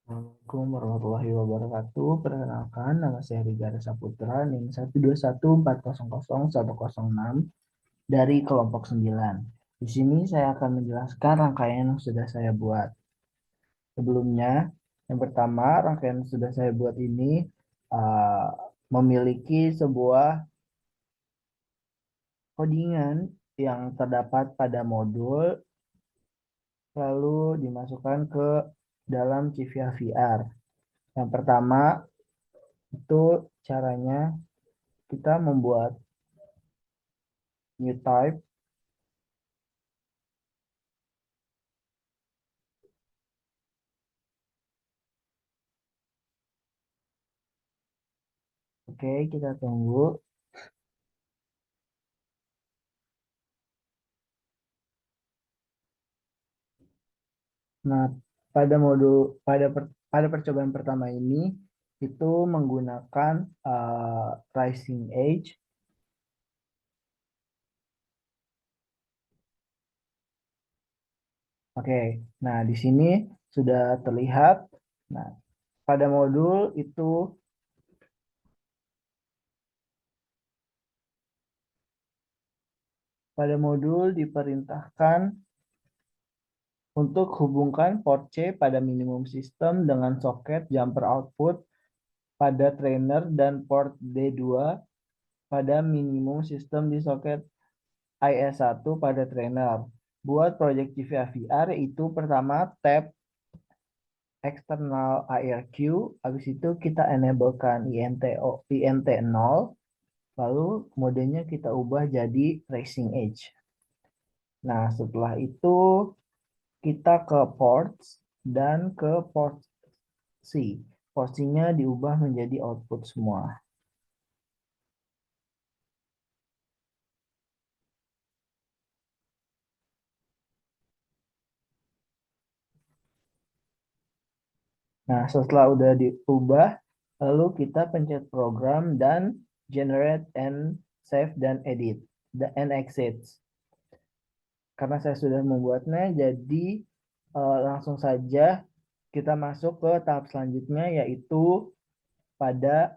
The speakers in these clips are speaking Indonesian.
Assalamualaikum warahmatullahi wabarakatuh. Perkenalkan, nama saya Rigara Saputra, NIM 121400106 dari kelompok 9. Di sini saya akan menjelaskan rangkaian yang sudah saya buat. Sebelumnya, yang pertama, rangkaian yang sudah saya buat ini uh, memiliki sebuah codingan yang terdapat pada modul, lalu dimasukkan ke dalam Civia VR. Yang pertama, itu caranya kita membuat new type. Oke, kita tunggu. Nah, pada percobaan pertama ini itu menggunakan Rising Age. Oke, nah di sini sudah terlihat. Nah, pada modul itu diperintahkan untuk hubungkan port C pada minimum system dengan soket jumper output pada trainer dan port D2 pada minimum system di soket IS1 pada trainer. Buat project Civia VR itu pertama tab external IRQ, habis itu kita enablekan INT 0, lalu modenya kita ubah jadi Racing Edge. Nah, setelah itu kita ke ports dan ke port C. Port C-nya diubah menjadi output semua. Nah, setelah udah diubah, lalu kita pencet program dan generate and save dan edit and exit. Karena saya sudah membuatnya, jadi langsung saja kita masuk ke tahap selanjutnya yaitu pada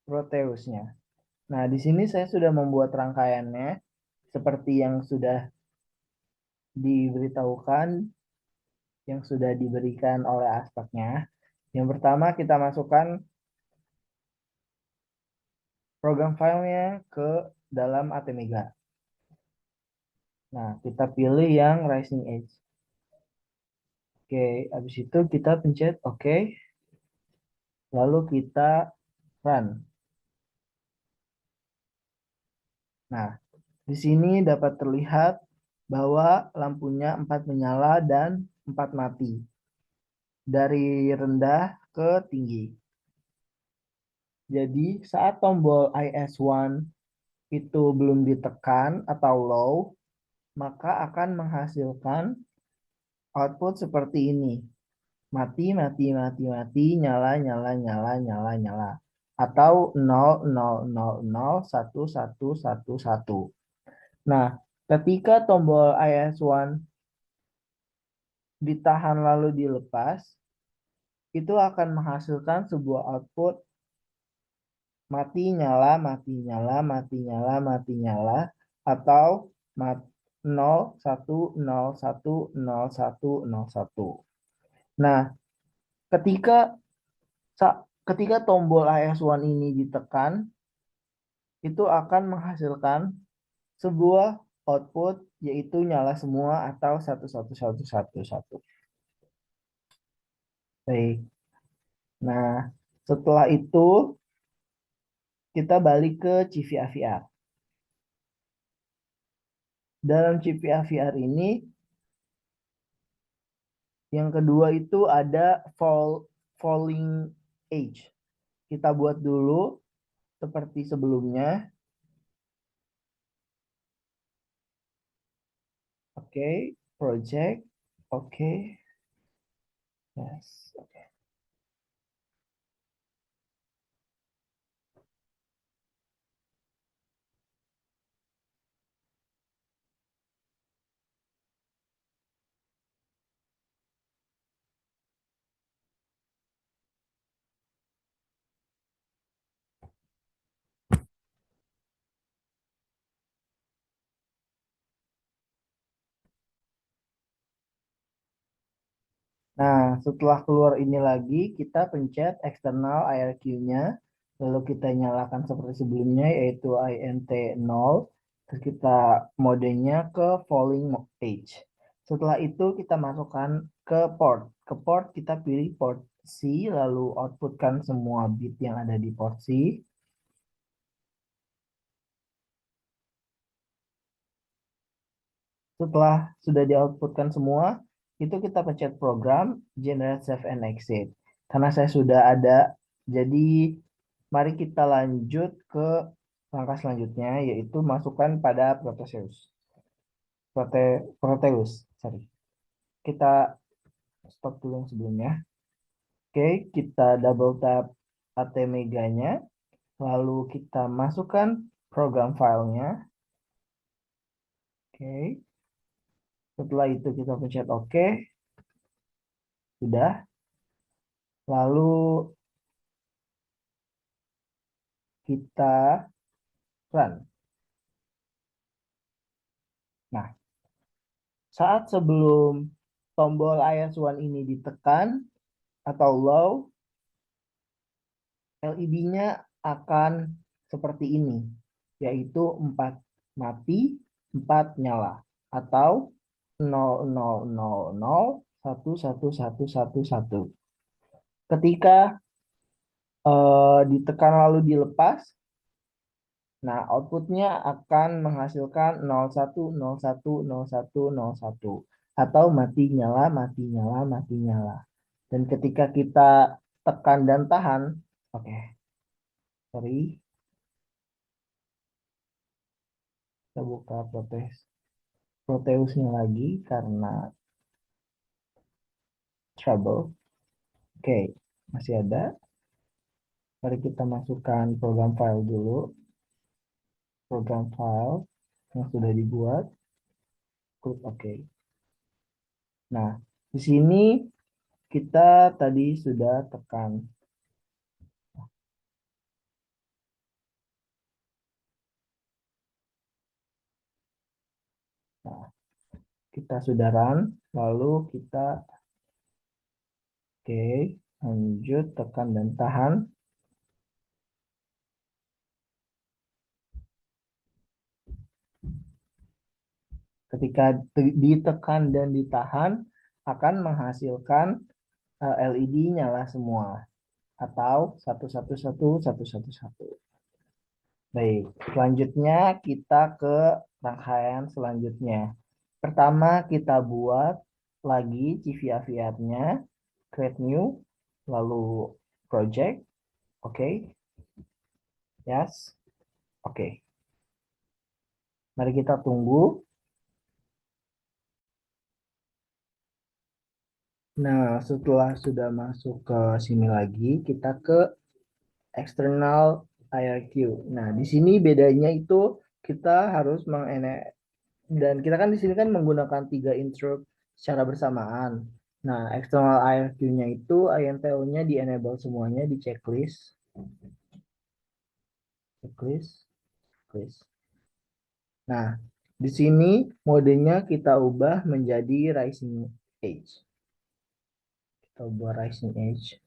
Proteusnya. Nah, di sini saya sudah membuat rangkaiannya seperti yang sudah diberitahukan, yang sudah diberikan oleh aspeknya. Yang pertama kita masukkan program filenya ke dalam ATmega. Nah, kita pilih yang Rising Edge. Oke, habis itu kita pencet OK, lalu kita run. Nah, di sini dapat terlihat bahwa lampunya 4 menyala dan 4 mati. Dari rendah ke tinggi. Jadi saat tombol IS1 itu belum ditekan atau low, maka akan menghasilkan output seperti ini. Mati, mati, mati, mati, nyala, nyala, nyala, nyala, nyala. Atau 0, 0, 0, 0, 1, 1, 1, 1. Nah, ketika tombol IS1 ditahan lalu dilepas, itu akan menghasilkan sebuah output mati nyala mati nyala mati nyala mati nyala atau 0 1 0 1 0 1 0 1. Nah, ketika ketika tombol AS1 ini ditekan, itu akan menghasilkan sebuah output yaitu nyala semua atau 1 1 1 1 1. Baik. Nah, setelah itu kita balik ke Civia VR. Dalam Civia VR ini yang kedua itu ada falling age. Kita buat dulu seperti sebelumnya. Oke, project. Oke. Yes. Oke. Nah, setelah keluar ini lagi, kita pencet eksternal IRQ-nya, lalu kita nyalakan seperti sebelumnya, yaitu INT 0, terus kita modenya ke falling edge. Setelah itu kita masukkan ke port. Ke port kita pilih port C, lalu outputkan semua bit yang ada di port C. Setelah sudah di-outputkan semua, itu kita pencet program generate save and exit. Karena saya sudah ada, jadi mari kita lanjut ke langkah selanjutnya, yaitu masukkan pada Proteus. Proteus, sorry. Kita stop dulu yang sebelumnya. Oke, kita double tap ATmega-nya, lalu kita masukkan program filenya. Oke, setelah itu kita pencet OK. Sudah. Lalu kita run. Nah, saat sebelum tombol IS1 ini ditekan atau low, LED-nya akan seperti ini, yaitu 4 mati, 4 nyala, atau 0000111111. Ketika ditekan lalu dilepas, nah, outputnya akan menghasilkan 01010101 atau mati nyala, mati nyala, mati nyala. Dan ketika kita tekan dan tahan, oke, sorry, kita buka Proteusnya lagi karena trouble. Oke, masih ada. Mari kita masukkan program file dulu. Program file yang sudah dibuat. Klik OK. Nah, di sini kita tadi sudah tekan. Nah, kita sudah run, lalu kita oke, lanjut, tekan dan tahan. Ketika ditekan dan ditahan, akan menghasilkan LED nyala semua atau 111111. Baik, selanjutnya kita ke rangkaian selanjutnya. Pertama kita buat lagi CVA-nya, create new, lalu project, oke, yes, oke. Mari kita tunggu. Nah, setelah sudah masuk ke sini lagi, kita ke external IRQ. Nah, di sini bedanya itu kita harus dan kita kan di sini kan menggunakan 3 interrupt secara bersamaan. Nah, external IRQ-nya itu INTO-nya di enable semuanya di checklist. Checklist, checklist. Nah, di sini modenya kita ubah menjadi rising edge. Kita ubah rising edge.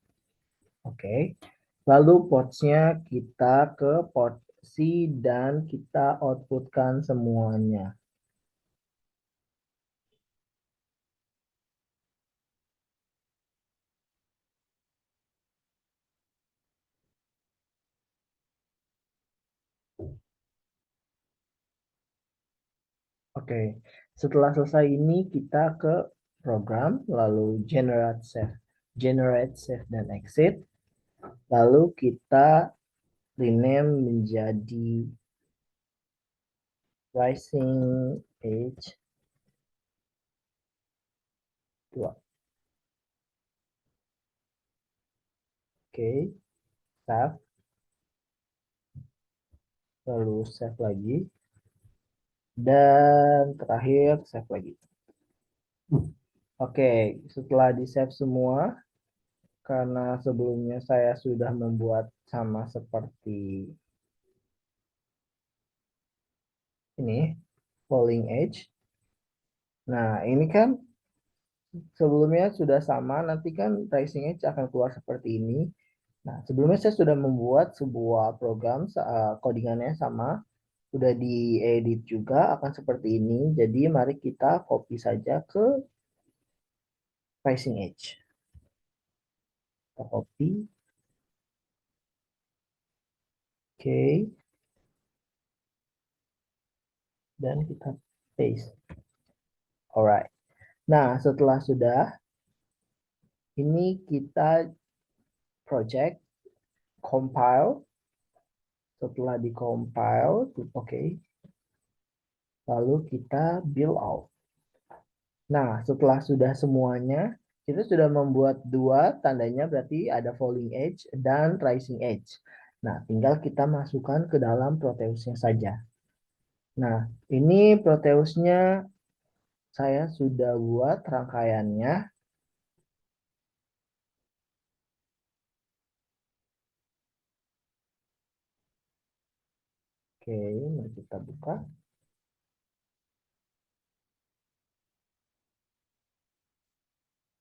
Oke. Lalu ports-nya kita ke port C dan kita outputkan semuanya. Oke. Setelah selesai ini kita ke program, lalu generate save dan exit. Lalu kita rename menjadi rising edge 2. Oke, save, lalu save lagi, dan terakhir save lagi. Oke, setelah di save semua, karena sebelumnya saya sudah membuat sama seperti ini, falling edge. Nah, ini kan sebelumnya sudah sama, nanti kan rising edge akan keluar seperti ini. Nah, sebelumnya saya sudah membuat sebuah program, codingannya sama, sudah diedit juga akan seperti ini. Jadi mari kita copy saja ke rising edge. Kita copy, oke, dan kita paste. Alright. Nah, setelah sudah, ini kita project, compile. Setelah di compile, oke. Lalu kita build out. Nah, setelah sudah semuanya, kita sudah membuat dua tandanya berarti ada falling edge dan rising edge. Nah, tinggal kita masukkan ke dalam Proteusnya saja. Nah, ini Proteusnya saya sudah buat rangkaiannya. Oke, mari kita buka.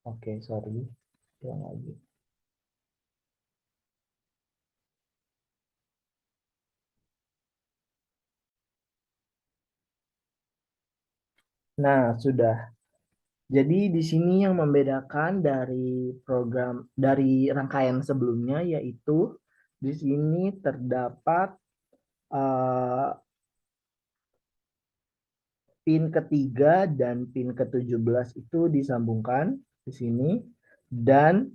Oke, sorry. Ulang lagi. Nah, sudah. Jadi di sini yang membedakan dari program dari rangkaian sebelumnya yaitu di sini terdapat eh, pin ketiga dan pin ke-17 itu disambungkan di sini dan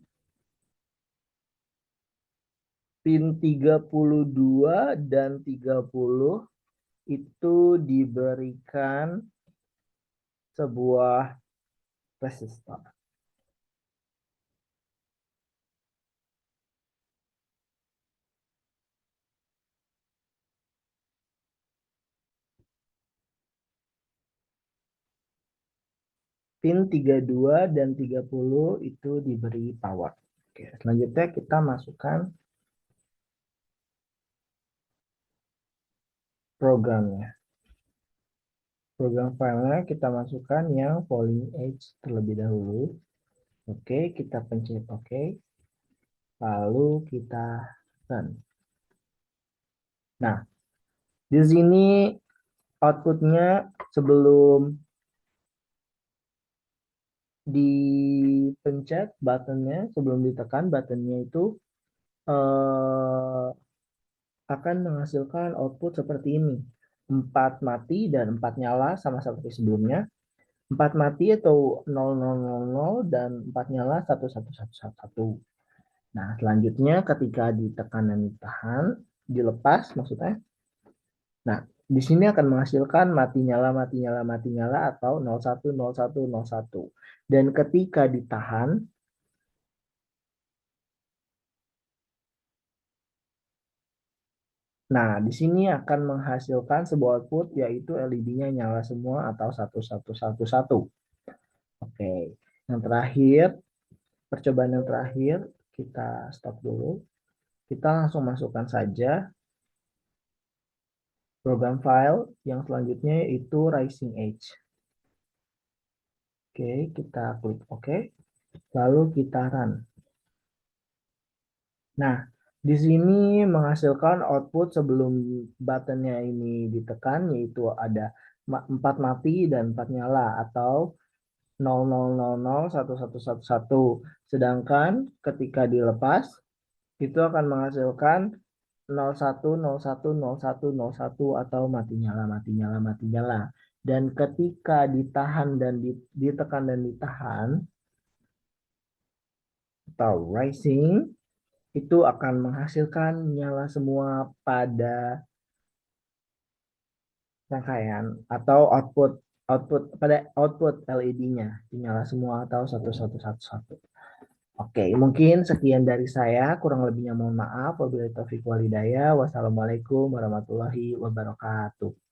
pin 32 dan 30 itu diberikan sebuah resistor. Pin 32 dan 30 itu diberi power. Oke, selanjutnya kita masukkan programnya. Program filenya kita masukkan yang falling edge terlebih dahulu. Oke, kita pencet OK. Lalu kita run. Nah, di sini outputnya sebelum dipencet buttonnya, sebelum ditekan buttonnya itu eh, akan menghasilkan output seperti ini. 4 mati dan 4 nyala sama seperti sebelumnya. 4 mati atau 0000 dan 4 nyala 1111. Nah, selanjutnya ketika ditekan dan ditahan, dilepas maksudnya. Nah, di sini akan menghasilkan mati nyala mati nyala mati nyala atau 010101. Dan ketika ditahan, nah di sini akan menghasilkan sebuah output yaitu LED-nya nyala semua atau 1111. Oke. Yang terakhir, percobaan yang terakhir kita stop dulu. Kita langsung masukkan saja program file yang selanjutnya itu Rising Edge. Oke, kita klik OK. Lalu kita run. Nah, di sini menghasilkan output sebelum buttonnya ini ditekan yaitu ada 4 mati dan 4 nyala atau 00001111. Sedangkan ketika dilepas itu akan menghasilkan 01010101 atau mati nyala mati nyala mati nyala. Dan ketika ditahan dan ditekan dan ditahan atau rising itu akan menghasilkan nyala semua pada rangkaian atau output output pada output LED-nya dinyala semua atau 1111. Oke, mungkin sekian dari saya. Kurang lebihnya mohon maaf. Wabillahi taufiq walhidayah. Wassalamualaikum warahmatullahi wabarakatuh.